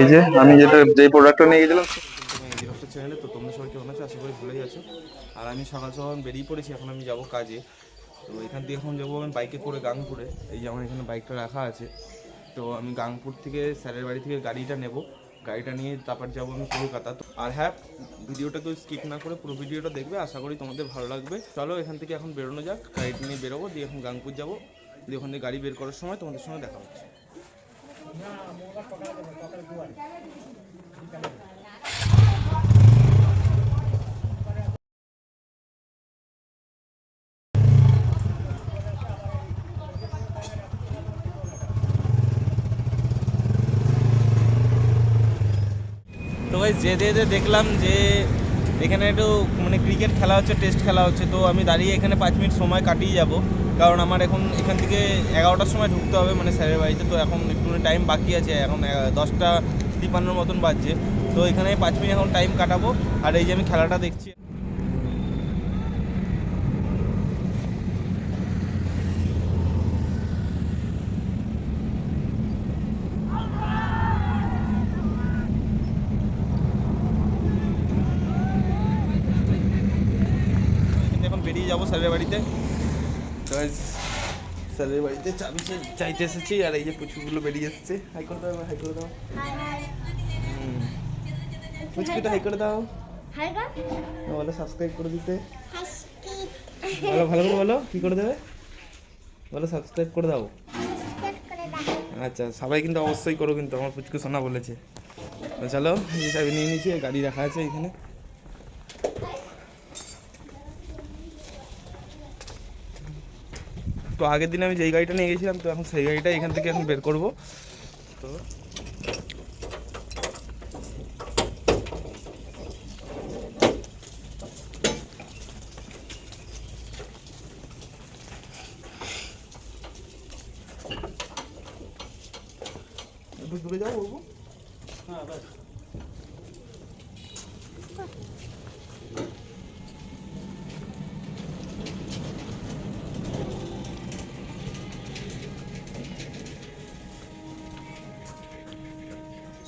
এই যে আমি যে প্রোডাক্টটা নিয়ে গেছিলাম এগ্রিকালচার চ্যানেলে। তো তোমরা সবাই কেমন আছো? আশা করি ভালোই আছো। আর আমি সকাল সকাল বেরিয়ে পড়েছি, এখন আমি যাব কাজে। তো এখান থেকে এখন যাবো আমি বাইকে করে গাংপুরে। এই যে আমার এখানে বাইকটা রাখা আছে। তো আমি গাংপুর থেকে স্যারের বাড়ি থেকে গাড়িটা নেব, গাড়িটা নিয়ে তারপর যাবো আমি কলকাতা। তো আর হ্যাঁ, ভিডিওটা তো স্কিপ না করে পুরো ভিডিওটা দেখবে, আশা করি তোমাদের ভালো লাগবে। চলো এখান থেকে এখন বেরোনো যাক, গাড়িটা নিয়ে বেরোবো, দিয়ে এখন গাংপুর যাবো, দিয়ে ওখান থেকে গাড়ি বের করার সময় তোমাদের সঙ্গে দেখা হচ্ছে। তো ভাই যেতে যেতে দেখলাম যে এখানে একটু মানে ক্রিকেট খেলা হচ্ছে, টেস্ট খেলা হচ্ছে। তো আমি দাঁড়িয়ে এখানে 5 মিনিট সময় কাটিয়ে যাব, কারণ আমার এখন এখান থেকে 11টার সময় ঢুকতে হবে মানে স্যারের বাড়িতে। তো এখন একটু টাইম বাকি আছে, এখন 10:53 মতন বাজছে। তো এখানে 5 মিনিট এখন টাইম কাটাবো। আর এই যে আমি খেলাটা দেখছি, এখন বেরিয়ে যাবো স্যারের বাড়িতে। তো স্যারের বাড়িতে চাবি চাইতে এসেছি, আর এই যে পুচকুগুলো বেরিয়ে এসেছে। হাই করে দাও, হাই করে দাও। পুচকুটা হাই করে দাও, বলো সাবস্ক্রাইব করে দিতে। বলো ভালো করে বলো, কি করে দেবে বলো, সাবস্ক্রাইব করে দাও। আচ্ছা, সবাই কিন্তু অবশ্যই করো, কিন্তু আমার পুচকু সোনা বলেছে। তো চলো, এই চাবি নিয়ে নিয়েছি, গাড়ি রাখা আছে এখানে। তো আগের দিন আমি যেই গাড়িটা নিয়ে গেছিলাম, তো এখন সেই গাড়িটা এখান থেকে এখন বের করবো। তো একটু দূরে যাও বাবু। হ্যাঁ বাস।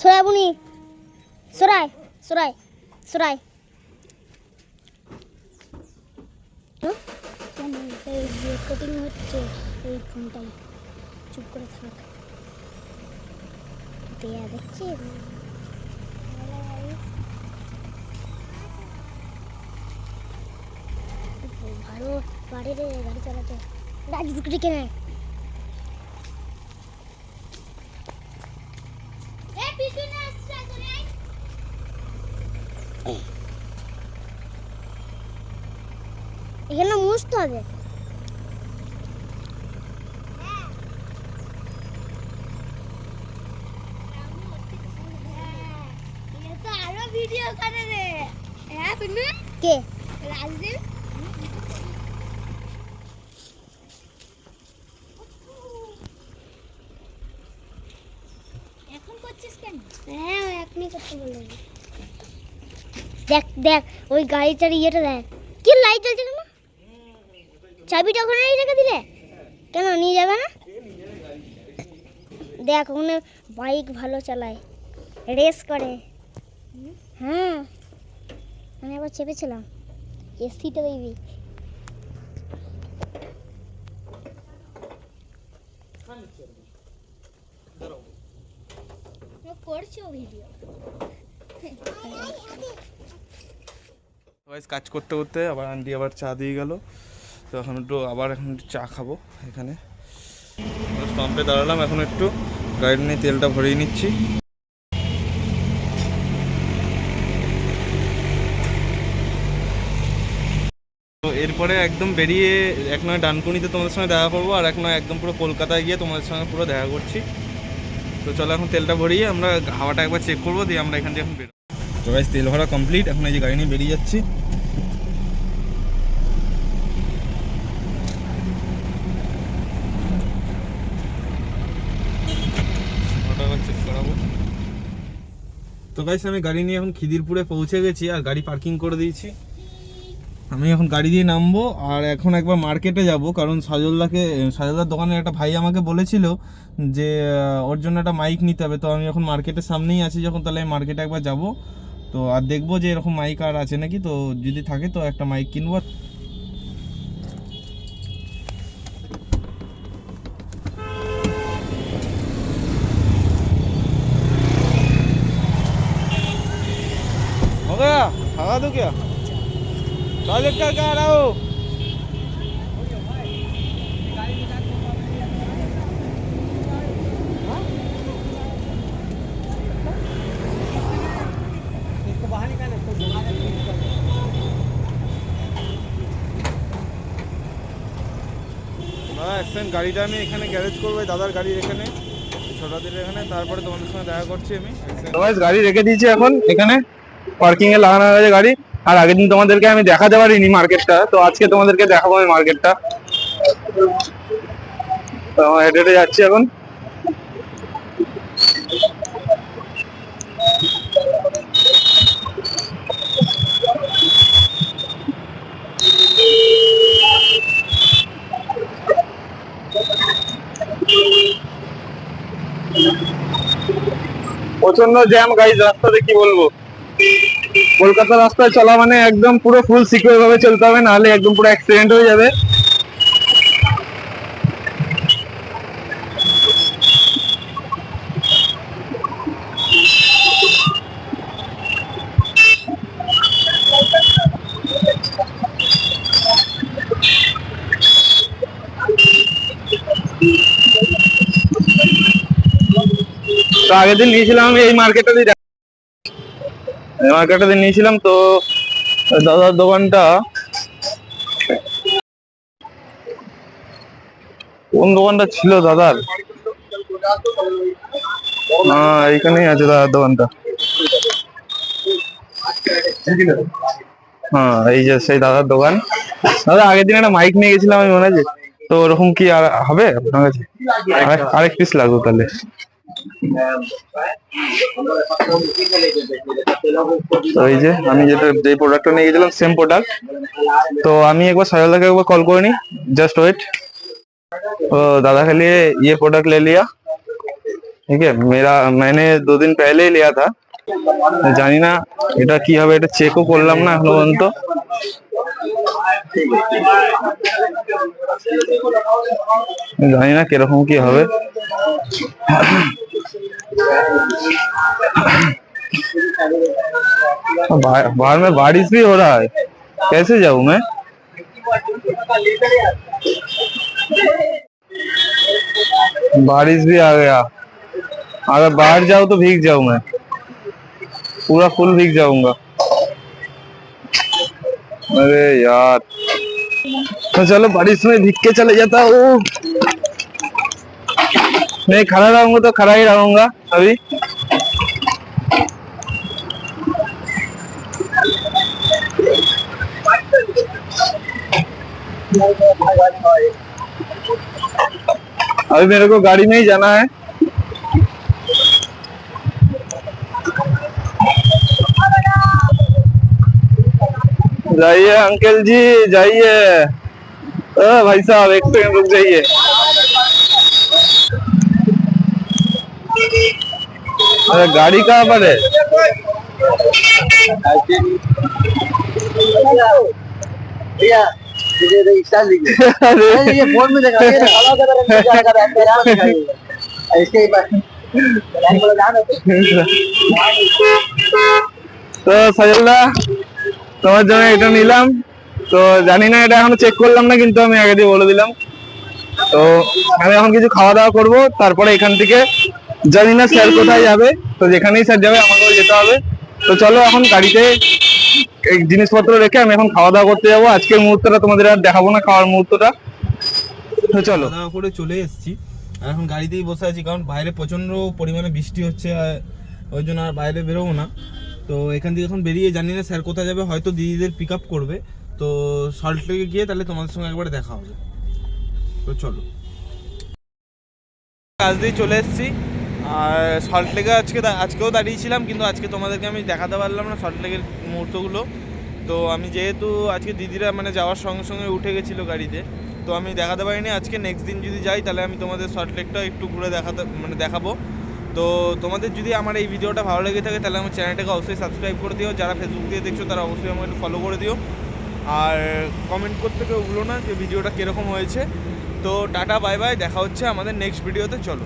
সোয়াবুনি সরাই সরাই সরাই রেকর্ডিং হচ্ছে এই ফোনটাই, চুপ করে থাক। দেয়া দেখছিস ভালো পারে রে গাড়ি চালাতে। রাজ দুটো কেনে এখানে মুছতে হবে। আরো ভিডিও করে রে। হ্যাঁ পিনু কে রাজদীপ এখন করছিস কেন? হ্যাঁ এখনই করতে বললাম। দেখ দেখ ওই গাড়িটার ইয়েটা দেখ, কি লাইট জ্বলছে কেন? চাবিটা ওখানে রেখে দিলে কেন? নিয়ে যাবে না? দেখ ওখানে বাইক ভালো চালায়, রেস করে। হ্যাঁ আমি একবার চেপেছিলাম, এসিটা দেখবি। করছো ভিডিও। কাজ করতে করতে আবার আন্টি আবার চা দিয়ে গেল। তো এখন একটু চা খাবো এখানে। পাম্পে দাঁড়ালাম, এখন একটু গাড়ি নিয়ে তেলটা ভরিয়ে নিচ্ছি। তো এরপরে একদম বেরিয়ে এক নয় ডানকুনিতে তোমাদের সঙ্গে দেখা করবো, আর এক নয় একদম পুরো কলকাতায় গিয়ে তোমাদের সঙ্গে পুরো দেখা করছি। তো চলো এখন তেলটা ভরিয়ে আমরা হাওয়াটা একবার চেক করবো, দিয়ে আমরা এখান থেকে এখন বেরোবো। তো গাইস তেল ভরা কমপ্লিট, এখন এই যে গাড়ি নিয়ে বেরিয়ে যাচ্ছি। চেক করাবো। তো গাইস আমি গাড়ি নিয়ে এখন খিদিরপুরে পৌঁছে গেছি, আর গাড়ি পার্কিং করে দিয়েছি। আমি এখন গাড়ি দিয়ে নামবো আর এখন একবার মার্কেটে যাব, কারণ সাজলদার দোকানের একটা ভাই আমাকে বলেছিল যে ওর জন্য একটা মাইক নিতে হবে। তো আমি এখন মার্কেটের সামনেই আছি যখন, তাহলে আমি মার্কেটে একবার যাব। তো আর দেখবো যে এরকম মাইক আর আছে নাকি, তো যদি থাকে তো একটা মাইক কিনবো। हो गया? भगा दो क्या? प्रोजेक्ट करके आ रहा हूँ। গাড়িটা আমি এখানে গ্যারেজ করবো, দাদার গাড়ির এখানে, ছোটদের এখানে, তারপরে তোমাদের সঙ্গে দেখা করছি আমি। গাড়ি রেখে দিয়েছি এখন এখানে, পার্কিং এ লাগানো হয়েছে গাড়ি। আর আগের দিন তোমাদেরকে আমি দেখাতে পারিনি মার্কেটটা, তো আজকে তোমাদেরকে দেখাবো আমি মার্কেটটা। তো হেঁটে হেঁটে যাচ্ছি এখন। প্রচন্ড জ্যাম গাইজ রাস্তাতে, কি বলবো। কলকাতা রাস্তায় চলা মানে একদম পুরো ফুল সিকিউর ভাবে চলতে হবে, নাহলে একদম পুরো অ্যাক্সিডেন্ট হয়ে যাবে। তো আগের দিন নিয়েছিলাম আমি এই মার্কেটটাতে নিয়েছিলাম। তো দাদার দোকানটা কোন দোকানটা ছিল দাদার? এইখানেই আছে দাদার দোকানটা। হ্যাঁ, এই যে সেই দাদার দোকান। দাদা আগের দিন একটা মাইক নিয়ে গেছিলাম আমি, মনে আছে তো? ওরকম কি আর হবে আপনার কাছে? আরেক পিস লাগবে তাহলে। তো এই যে আমি যে প্রোডাক্টটা নিয়ে গেছিলাম সেম প্রোডাক্ট। তো আমি একবার साजलदाকে একবার कॉल করে নি, जस्ट वेट। तो दादा के लिए ये प्रोडक्ट ले लिया, ठीक है। मैंने 2 दिन पहले ही लिया था। জানি না এটা কি হবে, এটা চেকও করলাম না এখনো পর্যন্ত। জানি না কিরকম কি হবে। बाहर में बारिश भी हो रहा है, कैसे जाऊं मैं? बारिश भी आ गया, अगर बाहर जाऊं तो भीग जाऊं मैं, पूरा फुल भीग जाऊंगा। अरे यार, तो चलो बारिश में भीग के चले जाता हूँ। नहीं खड़ा रहूंगा तो खड़ा ही रहूंगा अभी। अभी मेरे को गाड़ी में ही जाना है। जाइए अंकल जी जाइए। भाई साहब एक सेकंड रुक जाइए। अरे गाड़ी कहाँ पर है? ये फोन में देखा তো সাজলদা তোমার জন্য এটা নিলাম। তো জানি না এটা এখনো চেক করলাম না, কিন্তু আমি আগে দিয়ে বলে দিলাম। তো আমি এখন কিছু খাওয়া দাওয়া করবো, তারপরে এখান থেকে জানি না স্যার কোথায় যাবে, তো যেখানেই স্যার যাবে আমাকেও যেতে হবে। তো চলো এখন গাড়িতে এই জিনিসপত্র রেখে আমি এখন খাওয়া দাওয়া করতে যাবো। আজকের মুহূর্তটা তোমাদের আর দেখাবো না, খাওয়ার মুহূর্তটা। তো চলো, খাওয়া দাওয়া করে চলে এসেছি, আর এখন গাড়িতেই বসে আছি, কারণ বাইরে প্রচন্ড পরিমাণে বৃষ্টি হচ্ছে, ওই জন্য আর বাইরে বেরোবো না। তো এখান থেকে এখন বেরিয়ে জানি না স্যার কোথায় যাবে, হয়তো দিদিদের পিক আপ করবে। তো সল্টলেকে গিয়ে তাহলে তোমাদের সঙ্গে একবার দেখা হবে। তো চলো, কাজ দিয়ে চলে এসেছি। আর সল্টলেকে আজকেও দাঁড়িয়েছিলাম, কিন্তু আজকে তোমাদেরকে আমি দেখাতে পারলাম না সল্টলেকের মুহূর্তগুলো। তো আমি যেহেতু আজকে দিদিরা মানে যাওয়ার সঙ্গে সঙ্গে উঠে গেছিলো গাড়িতে, তো আমি দেখাতে পারিনি। আজকে নেক্সট দিন যদি যাই তাহলে আমি তোমাদের সল্ট লেকটা একটু ঘুরে দেখাবো। তো তোমাদের যদি আমার এই ভিডিওটা ভালো লেগে থাকে তাহলে আমার চ্যানেলটাকে অবশ্যই সাবস্ক্রাইব করে দিও, যারা ফেসবুক দিয়ে দেখছো তারা অবশ্যই আমাকে একটু ফলো করে দিও, আর কমেন্ট করতে কেউ ভুলো না যে ভিডিওটা কীরকম হয়েছে। তো টাটা বাই বাই, দেখা হচ্ছে আমাদের নেক্সট ভিডিওতে, চলো।